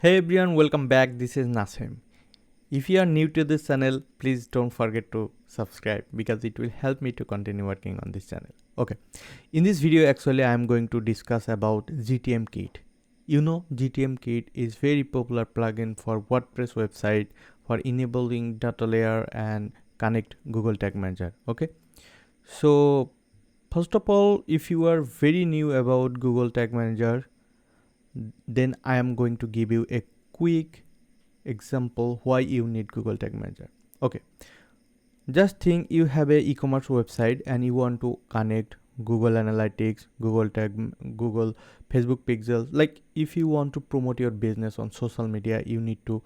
Hey everyone, welcome back. This is Nasim. If you are new to this channel, please don't forget to subscribe because it will help me to continue working on this channel. Okay, in this video actually I am going to discuss about GTM Kit. You know, GTM Kit is very popular plugin for WordPress website for enabling data layer and connect Google Tag Manager. Okay, so first of all, if you are very new about Google Tag Manager, then I am going to give you a quick example why you need Google Tag Manager. Okay, just think you have a e-commerce website and you want to connect Google Analytics, Google Facebook Pixel. Like if you want to promote your business on social media, you need to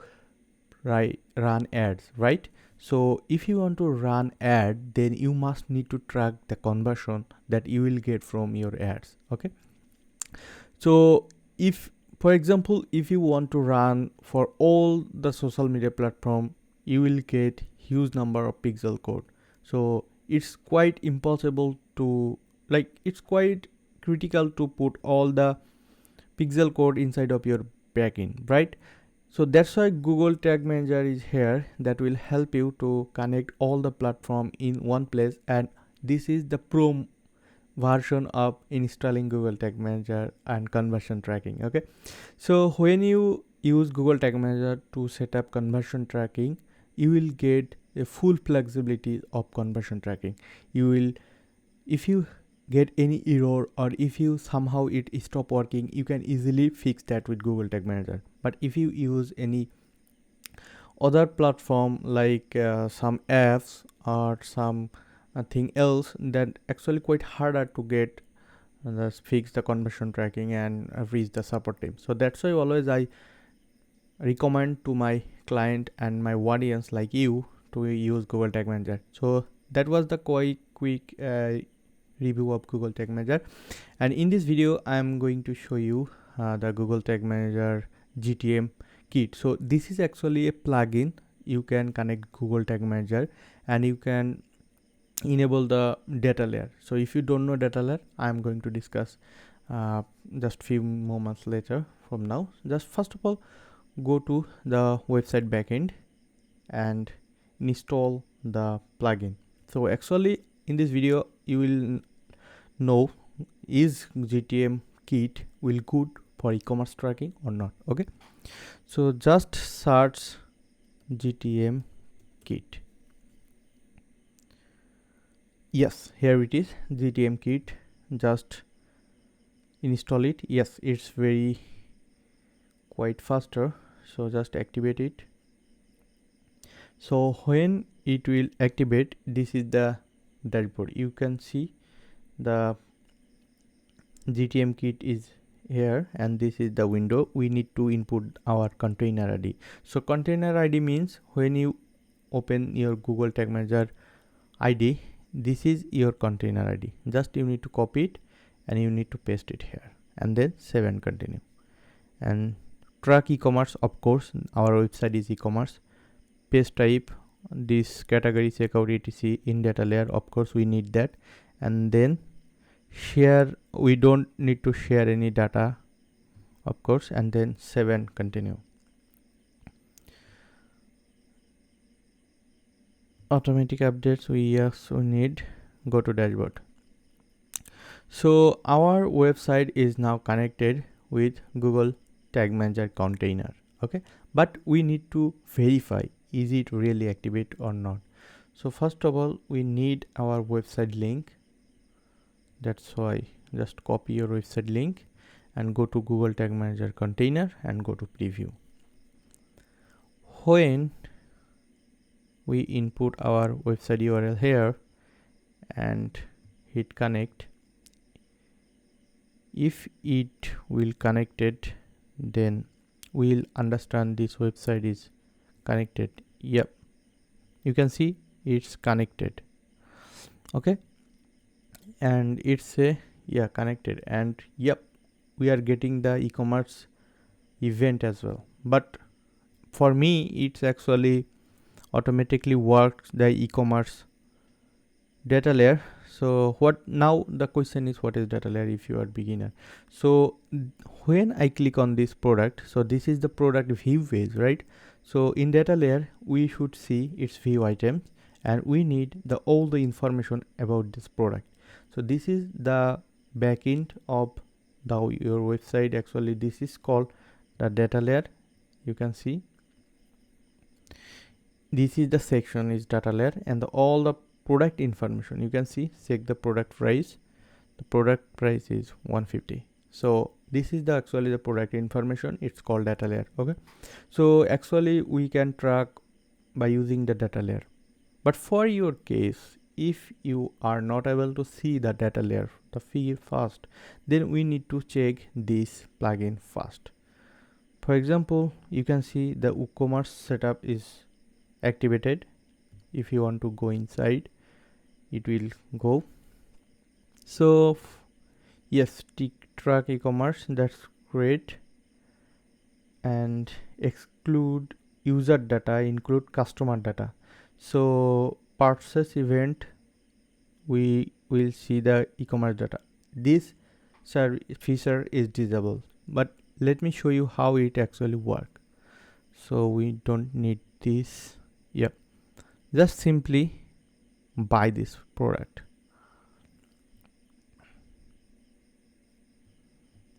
run ads, right? So if you want to run ad, then you must need to track the conversion that you will get from your ads. Okay, so if, for example, if you want to run for all the social media platform, you will get huge number of pixel code. So it's quite impossible to, like, it's quite critical to put all the pixel code inside of your backend, right? So that's why Google Tag Manager is here, that will help you to connect all the platform in one place. And this is the pro version of installing Google Tag Manager and conversion tracking. Okay, so when you use Google Tag Manager to set up conversion tracking, you will get a full flexibility of conversion tracking. You will, if you get any error or if you somehow it stop working, you can easily fix that with Google Tag Manager. But if you use any other platform like some apps or some thing else, that actually quite harder to get fix the conversion tracking and reach the support team. So that's why always I recommend to my client and my audience like you to use Google Tag Manager. So that was the quite quick review of Google Tag Manager, and in this video I am going to show you the Google Tag Manager GTM kit. So this is actually a plugin. You can connect Google Tag Manager and you can enable the data layer. So if you don't know data layer, I am going to discuss just few moments later from now. Just first of all, go to the website backend and install the plugin. So actually in this video you will know is GTM kit will good for e-commerce tracking or not. Okay, so just search GTM kit. Yes, here it is, GTM kit. Just install it. Yes, it's very quite faster, so just activate it. So when it will activate, this is the dashboard. You can see the GTM kit is here and this is the window. We need to input our container ID. So container ID means when you open your Google Tag Manager ID, this is your container ID. Just you need to copy it and you need to paste it here and then save and continue. And track e-commerce, of course our website is e-commerce. Paste type, this category, checkout, etc. in data layer, of course we need that. And then share, we don't need to share any data, of course. And then save and continue. Automatic updates, we need, go to dashboard. So our website is now connected with Google Tag Manager container. Okay, but we need to verify is it really activate or not. So first of all, we need our website link. That's why just copy your website link and go to Google Tag Manager container and go to preview. When we input our website URL here and hit connect, if it will connect it, then we'll understand this website is connected. Yep, you can see it's connected. Okay, and it's a connected, and yep, we are getting the e-commerce event as well. But for me it's actually automatically works the e-commerce data layer. So what now the question is, what is data layer if you are beginner? So when I click on this product, so this is the product view page, right? So in data layer we should see its view items, and we need all the information about this product. So this is the backend of your website. Actually this is called the data layer. You can see this is the section is data layer, and all the product information you can see. Check the product price. The product price is 150. So this is the actually the product information. It's called data layer. Okay, so actually we can track by using the data layer. But for your case, if you are not able to see the data layer, the feed first, then we need to check this plugin first. For example, you can see the WooCommerce setup is activated. If you want to go inside, it will go. So yes, track e-commerce, that's great. And exclude user data, include customer data. So purchase event, we will see the e-commerce data. This feature is disabled, but let me show you how it actually work. So we don't need this. Yep, just simply buy this product.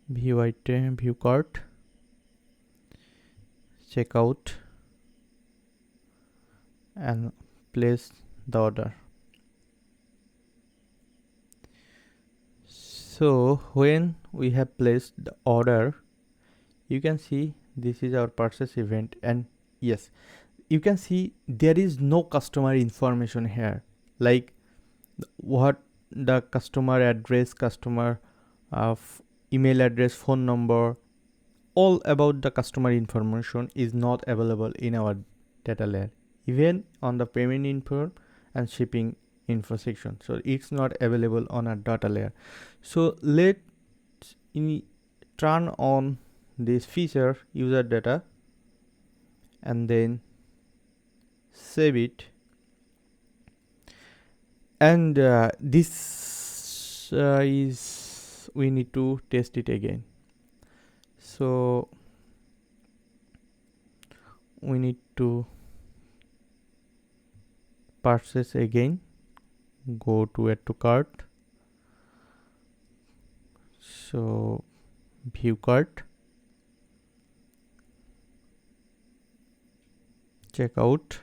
View item, view cart, checkout, and place the order. So when we have placed the order, you can see this is our purchase event, and yes, you can see there is no customer information here, like what the customer address, customer email address, phone number, all about the customer information is not available in our data layer, even on the payment info and shipping info section. So it's not available on our data layer. So let's turn on this feature, user data, and then save it. And this is, we need to test it again. So we need to purchase again, go to add to cart. So view cart, checkout,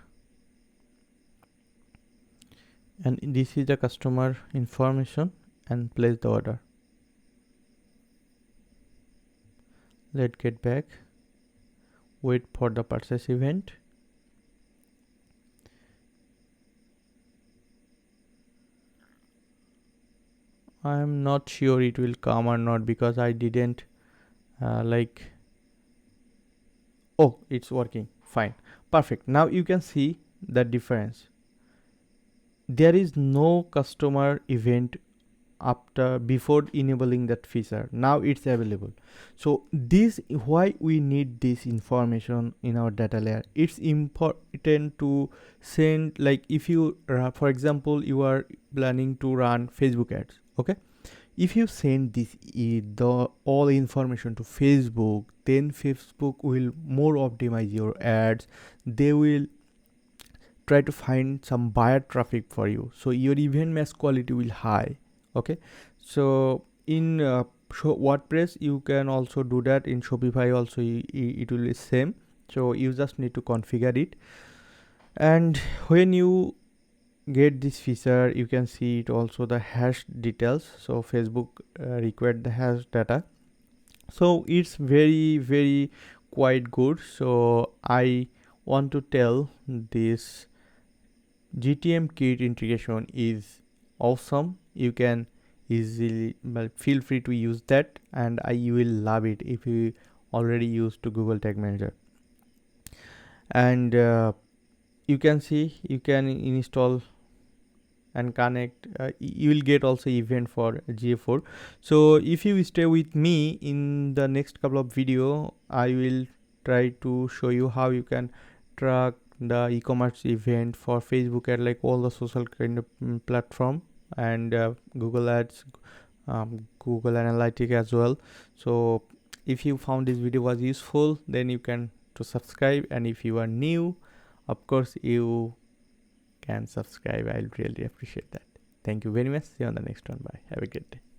and this is the customer information, and place the order. Let's get back, wait for the purchase event. I'm not sure it will come or not, because I didn't oh, it's working fine, perfect. Now you can see the difference. There is no customer event before enabling that feature. Now it's available. So this why we need this information in our data layer. It's important to send, like if you for example you are planning to run Facebook ads. Okay, if you send this all information to Facebook, then Facebook will more optimize your ads. They will try to find some buyer traffic for you, so your event mesh quality will high. Okay, so in WordPress you can also do that. In Shopify also it will be same. So you just need to configure it, and when you get this feature, you can see it also the hash details. So Facebook required the hash data, so it's very quite good. So I want to tell this GTM kit integration is awesome. You can easily, well, feel free to use that, and you will love it if you already used to Google Tag Manager. And you can see you can install and connect. You will get also event for GA4. So if you stay with me, in the next couple of video I will try to show you how you can track the e-commerce event for Facebook and like all the social kind of platform. and Google Ads, Google Analytics as well. So if you found this video was useful, then you can to subscribe, and if you are new, of course you can subscribe. I'll really appreciate that. Thank you very much. See you on the next one. Bye. Have a good day.